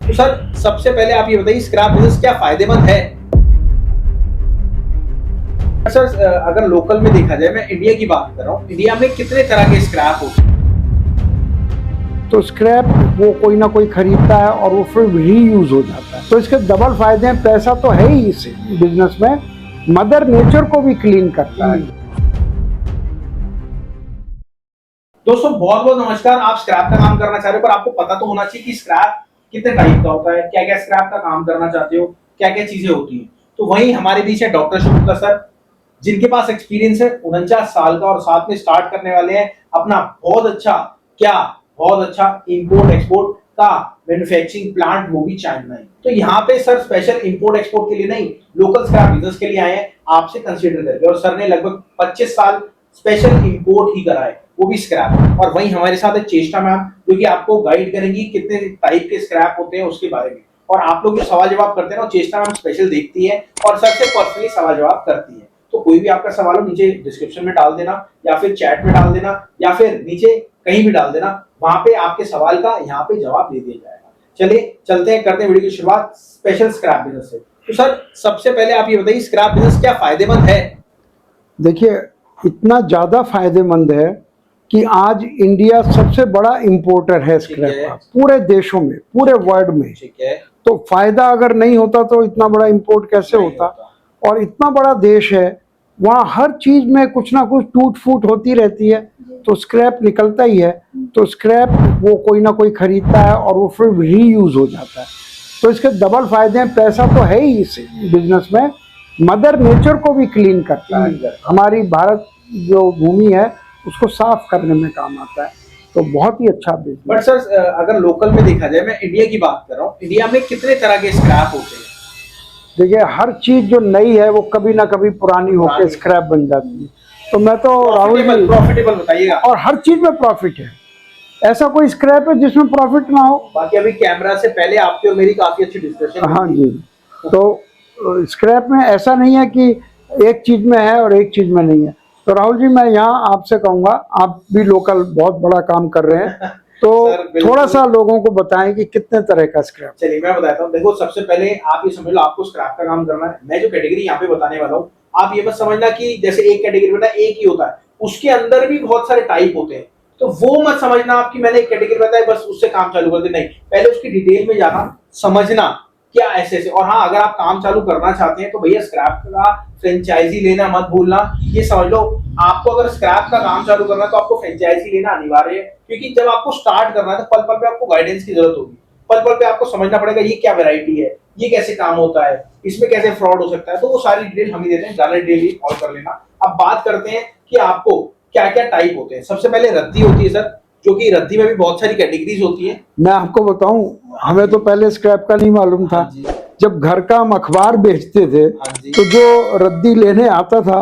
तो सर सबसे पहले आप ये बताइए स्क्रैप बिजनेस क्या फायदेमंद है? सर अगर लोकल में देखा जाए, मैं इंडिया की बात कर रहा हूँ, इंडिया में कितने तरह के स्क्रैप होते हैं? तो स्क्रैप वो कोई ना कोई खरीदता है और वो फिर रीयूज हो जाता है। तो इसके डबल फायदे हैं। पैसा तो है ही इस बिजनेस में, मदर नेचर को भी क्लीन करता है। दोस्तों बहुत बहुत नमस्कार। आप स्क्रैप का काम करना चाह रहे हो, पर आपको पता तो होना चाहिए कि स्क्रैप कितने टाइप का होता है, क्या क्या स्क्रैप का काम करना चाहते हो, क्या क्या चीजें होती हैं। तो वहीं हमारे बीच है डॉक्टर शुभंकर सर, जिनके पास एक्सपीरियंस है 49 साल का, और साथ में स्टार्ट करने वाले हैं अपना बहुत अच्छा इंपोर्ट एक्सपोर्ट का मैन्युफैक्चरिंग प्लांट, वो भी चाइना में। तो यहाँ पे सर स्पेशल इंपोर्ट एक्सपोर्ट के लिए नहीं, लोकल स्क्रैप बिजनेस के लिए आए हैं आपसे कंसीडर करके। और सर ने लगभग 25 साल स्पेशल इंपोर्ट ही करा है, वो भी स्क्रैप। और वहीं हमारे साथ है चेष्टा मैम, जो कि आपको गाइड करेंगी कितने टाइप के स्क्रैप होते हैं उसके बारे में। और आप लोग जो सवाल जवाब करते हैं ना, चेष्टा मैम स्पेशल देखती है और सबसे पर्सनली सवाल जवाब करती है। तो कोई भी आपका सवाल हो नीचे डिस्क्रिप्शन में डाल देना, या फिर चैट में डाल देना, या फिर नीचे कहीं भी डाल देना, वहां पे आपके सवाल का यहाँ पे जवाब दे दिया जाएगा। चलिए चलते हैं, करते हैं वीडियो की शुरुआत स्पेशल स्क्रैप बिजनेस से। तो सर सबसे पहले आप ये बताइए स्क्रैप बिजनेस क्या फायदेमंद है? देखिए, इतना ज्यादा फायदेमंद है कि आज इंडिया सबसे बड़ा इंपोर्टर है स्क्रैप का, पूरे देशों में, पूरे वर्ल्ड में। ठीक है। तो फायदा अगर नहीं होता तो इतना बड़ा इंपोर्ट कैसे होता। और इतना बड़ा देश है, वहाँ हर चीज में कुछ ना कुछ टूट फूट होती रहती है, तो स्क्रैप निकलता ही है। तो स्क्रैप वो कोई ना कोई खरीदता है और वो फिर रीयूज हो जाता है। तो इसके डबल फायदे हैं। पैसा तो है ही इस बिजनेस में, मदर नेचर को भी क्लीन करता है। हमारी भारत जो भूमि है उसको साफ करने में काम आता है। तो बहुत ही अच्छा बिजनेस। बट सर अगर लोकल में देखा जाए, मैं इंडिया की बात कर रहा हूँ, इंडिया में कितने तरह के स्क्रैप होते हैं? देखिए, हर चीज जो नई है वो कभी ना कभी पुरानी होकर स्क्रैप बन जाती है। तो मैं तो राहुल जी, प्रॉफिटेबल बताइएगा। और हर चीज में प्रॉफिट है, ऐसा कोई स्क्रैप है जिसमें प्रॉफिट ना हो। बाकी अभी कैमरा से पहले आपकी और मेरी काफी अच्छी डिस्कशन। हाँ जी। तो स्क्रैप में ऐसा नहीं है कि एक चीज में है और एक चीज में नहीं है। तो राहुल जी, मैं यहाँ आपसे कहूंगा, आप भी लोकल बहुत बड़ा काम कर रहे हैं, तो थोड़ा सा लोगों को बताएं कि कितने तरह का स्क्रैप। चलिए मैं बताता हूँ। देखो सबसे पहले आप ये समझ लो, आपको स्क्रैप का काम करना है। मैं जो कैटेगरी यहाँ पे बताने वाला हूँ, आप ये मत समझना कि जैसे एक कैटेगरी बेटा एक ही होता है, उसके अंदर भी बहुत सारे टाइप होते हैं। तो वो मत समझना आप कि मैंने एक कैटेगरी बताया बस उससे काम चालू कर दे, नहीं, पहले उसकी डिटेल में जाना, समझना क्या ऐसे ऐसे। और हाँ, अगर आप काम चालू करना चाहते हैं तो भैया स्क्रैप का फ्रेंचाइजी लेना मत भूलना। ये समझ लो, आपको अगर स्क्रैप का काम चालू करना है तो आपको फ्रेंचाइजी लेना अनिवार्य है, क्योंकि जब आपको स्टार्ट करना है तो पल पल पे आपको गाइडेंस की जरूरत होगी। पल पल पे आपको समझना पड़ेगा ये क्या वैरायटी है, ये कैसे काम होता है, इसमें कैसे फ्रॉड हो सकता है। तो वो सारी डिटेल हम ही देते हैं, ज्यादा डिटेल कॉल कर लेना। अब बात करते हैं कि आपको क्या क्या टाइप होते हैं। सबसे पहले रद्दी होती है सर, जो कि रद्दी में भी बहुत सारी कैटेगरीज होती है। मैं आपको बताऊं, हमें तो पहले स्क्रैप का नहीं मालूम था। जब घर का हम अखबार बेचते थे तो जो रद्दी लेने आता था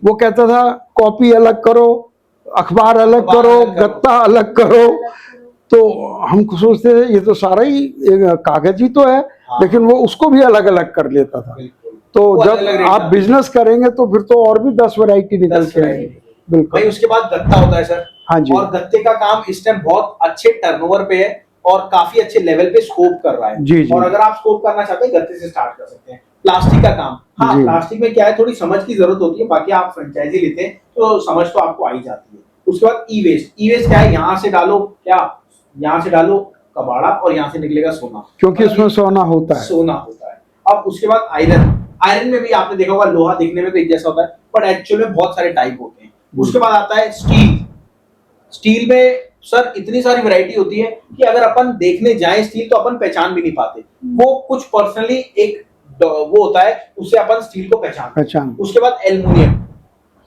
वो कहता था कॉपी अलग करो, अखबार अलग करो, गत्ता अलग करो। तो हम सोचते थे ये तो सारा ही कागज ही तो है, लेकिन वो उसको भी अलग अलग कर लेता था। तो जब आप बिजनेस करेंगे तो फिर तो और भी 10 वैरायटी निकल के आएंगी। बिल्कुल भाई। उसके बाद गत्ता होता है सर। हाँ जी। और गत्ते का काम इस टाइम बहुत अच्छे टर्नओवर पे है और काफी अच्छे लेवल पे स्कोप कर रहा है। जी जी। और अगर आप स्कोप करना चाहते हैं गत्ते से स्टार्ट कर सकते हैं। प्लास्टिक का काम, हाँ प्लास्टिक में क्या है, थोड़ी समझ की जरूरत होती है, बाकी आप फ्रेंचाइजी लेते हैं तो समझ तो आपको आ ही जाती है। उसके बाद ई वेस्ट। ई वेस्ट क्या है, यहाँ से डालो क्या, यहाँ से डालो कबाड़ा और यहाँ से निकलेगा सोना, क्योंकि इसमें सोना होता है। सोना होता है। अब उसके बाद आयरन। आयरन में भी आपने देखा होगा लोहा दिखने में तो एक जैसा होता है, बट एक्चुअल में बहुत सारे टाइप होते हैं। उसके बाद आता है स्टील। स्टील में सर इतनी सारी वैरायटी होती है कि अगर अपन देखने जाएं स्टील तो अपन पहचान भी नहीं पाते। वो कुछ पर्सनली एक वो होता है, उससे अपन स्टील को पहचान। उसके बाद एल्युमिनियम।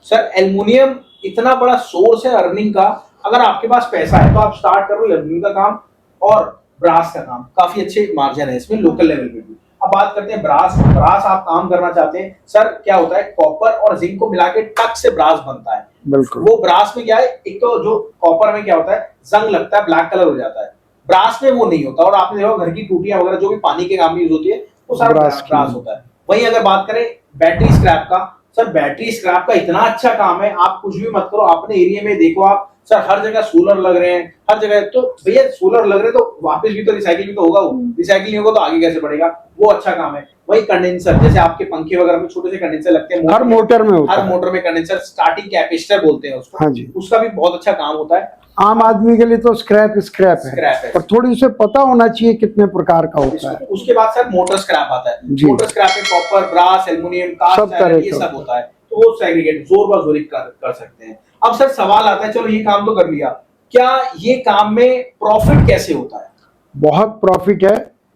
सर एल्युमिनियम इतना बड़ा सोर्स है अर्निंग का, अगर आपके पास पैसा है तो आप स्टार्ट करो एल्युमिनियम का काम। और ब्रास का काम, काफी अच्छे मार्जिन है इसमें लोकल लेवल पे भी। अब बात करते हैं ब्रास। ब्रास आप काम करना चाहते हैं, सर क्या होता है, कॉपर और जिंक को मिला के टक से ब्रास बनता है। बिल्कुल। वो ब्रास में क्या है, एक तो जो कॉपर में क्या होता है, जंग लगता है, ब्लैक कलर हो जाता है। ब्रास में वो नहीं होता। और आपने देखा घर की टूटियां वगैरह जो भी पानी के काम में यूज होती है वो सारा ब्रास होता है। वहीं अगर बात करें बैटरी स्क्रैप का, सर बैटरी स्क्रैप का इतना अच्छा काम है, आप कुछ भी मत करो, अपने एरिया में देखो, आप सर हर जगह सोलर लग रहे हैं, हर जगह, तो भैया सोलर लग रहे हैं तो वापस भी तो रिसाइकिल भी तो होगा, वो रिसाइकिल नहीं होगा तो आगे कैसे बढ़ेगा, वो अच्छा काम है। वही कंडेंसर, जैसे आपके पंखे वगैरह में छोटे से कंडेंसर लगते हैं, हर मोटर में होता हर है। मोटर में कंडेंसर, स्टार्टिंग कैपेसिटर बोलते हैं उसको। हाँ जी। उसका भी बहुत अच्छा काम होता है। आम आदमी के लिए तो स्क्रैप स्क्रैप स्क्रैप है। है, पर थोड़ी उसे पता होना चाहिए कितने प्रकार का होता है। उसके बाद सर मोटर स्क्रैप आता है। जी। मोटर स्क्रैप में कॉपर, ब्रास, एल्युमिनियम, कास्ट सब आयरन, तरह ये का सब होता होता है, तो वो सेग्रीगेट जोर बार जोरी कर सकते हैं। अब सर सवाल आता है, चलो ये काम तो कर लिया, क्या ये काम में प्रॉफिट कैसे होता है? बहुत प्रॉफिट है,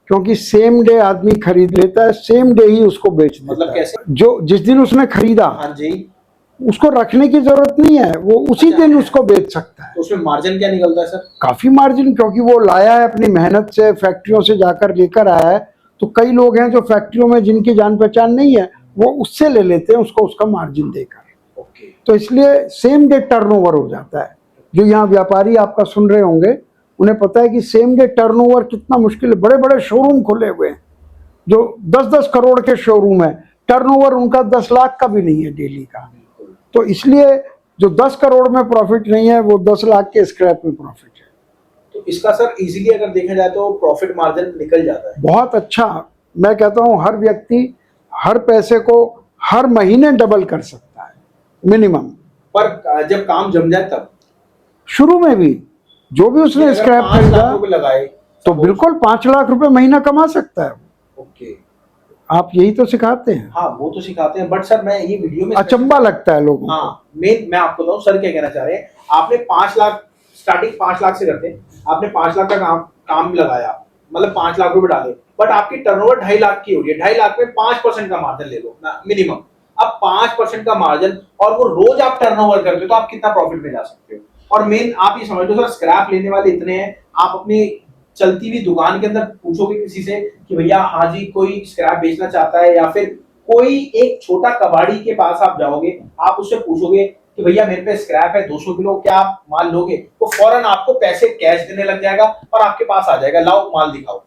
क्योंकि सेम डे आदमी खरीद लेता है, सेम डे ही उसको बेच देता मतलब है। कैसे? जो जिस दिन उसने खरीदा, हाँ जी, उसको रखने की जरूरत नहीं है, वो उसी दिन उसको बेच सकता है। तो उसमें मार्जिन क्या निकलता है सर? काफी मार्जिन, क्योंकि वो लाया है अपनी मेहनत से, फैक्ट्रियों से जाकर लेकर आया है। तो कई लोग हैं जो फैक्ट्रियों में जिनकी जान पहचान नहीं है, वो उससे ले लेते हैं उसको उसका मार्जिन देकर। ओके। तो इसलिए सेम डे टर्नओवर हो जाता है। जो यहाँ व्यापारी आपका सुन रहे होंगे, उन्हें पता है कि सेम डे टर्नओवर कितना मुश्किल है। बड़े बड़े शोरूम खुले हुए हैं जो 10-10 करोड़ के शोरूम है, टर्नओवर उनका 10 लाख का भी नहीं है डेली का। तो इसलिए जो 10 करोड़ में प्रॉफिट नहीं है, वो 10 लाख के स्क्रैप में प्रॉफिट है। तो इसका सर इजीली अगर देखा जाए तो प्रॉफिट मार्जिन निकल जाता है। बहुत अच्छा। मैं कहता हूँ हर व्यक्ति हर पैसे को हर महीने डबल कर सकता है मिनिमम। पर जब काम जम जाए तब? शुरू में भी जो भी उसने स्क्रैप 5 खरीदा, लाख रुपए लगाए तो बिल्कुल 5 लाख रुपए महीना कमा सकता है। ओके। आप यही तो सिखाते हैं। हाँ वो तो सिखाते हैं, बट सर मैं ये वीडियो में अचंबा लगता है लोगों को। हाँ मैं आपको बताऊं सर क्या कहना चाह रहे हैं। आपने 5 लाख स्टार्टिंग 5 लाख से करते हैं, आपने 5 लाख का काम लगाया, मतलब 5 लाख रुपए डाले, बट आपकी टर्नओवर 2.5 लाख की हो रही है। 2.5 लाख में 5% का मार्जिन ले लो ना मिनिमम। अब 5% का मार्जिन, और वो रोज आप टर्नओवर करते हो, तो आप कितना प्रॉफिट में जा सकते हो। और मेन आप ये समझ लो सर, स्क्रैप लेने वाले इतने हैं, आप अपनी चलती हुई दुकान के अंदर पूछोगे किसी से कि भैया हाँ जी कोई स्क्रैप बेचना चाहता है, या फिर कोई एक छोटा कबाड़ी के पास आप जाओगे, आप उससे पूछोगे कि भैया मेरे पे स्क्रैप है 200 किलो, क्या आप माल लोगे, तो फौरन आपको पैसे कैश देने लग जाएगा और आपके पास आ जाएगा, लाओ माल दिखाओ।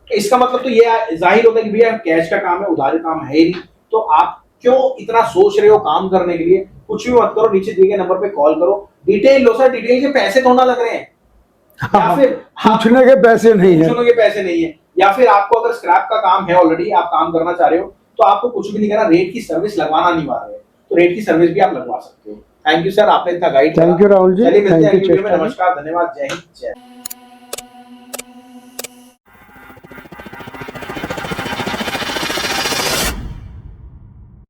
इसका मतलब तो ये जाहिर होता है कि भैया कैश का काम है, उधार काम है ही नहीं। तो आप क्यों इतना सोच रहे हो काम करने के लिए? कुछ भी मत करो, नीचे दिए गए नंबर पे कॉल करो, डिटेल लो सर, डिटेल के पैसे थोड़ा लग रहे हैं, या फिर पूछने के पैसे नहीं है, पूछने के पैसे नहीं है। या फिर आपको अगर स्क्रैप का काम है, ऑलरेडी आप काम करना चाह रहे हो, तो आपको कुछ भी नहीं करना, रेट की सर्विस लगवाना अनिवार्य है, तो रेट की सर्विस भी आप लगवा सकते हो। थैंक यू सर, आपने इतना गाइड किया। थैंक यू राहुल जी, चलिए मिलते हैं थैंक अगली यू वीडियो में। चेष्टा जी। नमस्कार, धन्यवाद, जय हिंद, जय